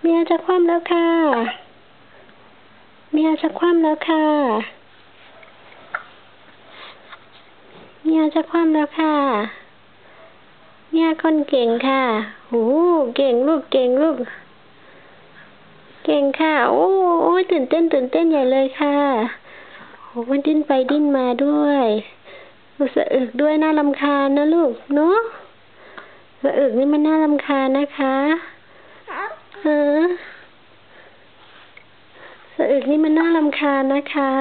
เมียจะคว่ำแล้วค่ะเมียจะคว่ำแล้วค่ะเมียจะคว่ำแล้วค่ะเมียคนเก่งค่ะโอ้เก่งลูกเก่งลูกเก่งค่ะโอ้ยตื่นเต้นใหญ่เลยค่ะโอ้ดิ้นไปดิ้นมาด้วยสะอึกด้วยน่ารำคาญนะลูกเนาะสะอึกนี่มันน่ารำคาญนะคะสะอึกนี่มันน่ารำคาญนะคะ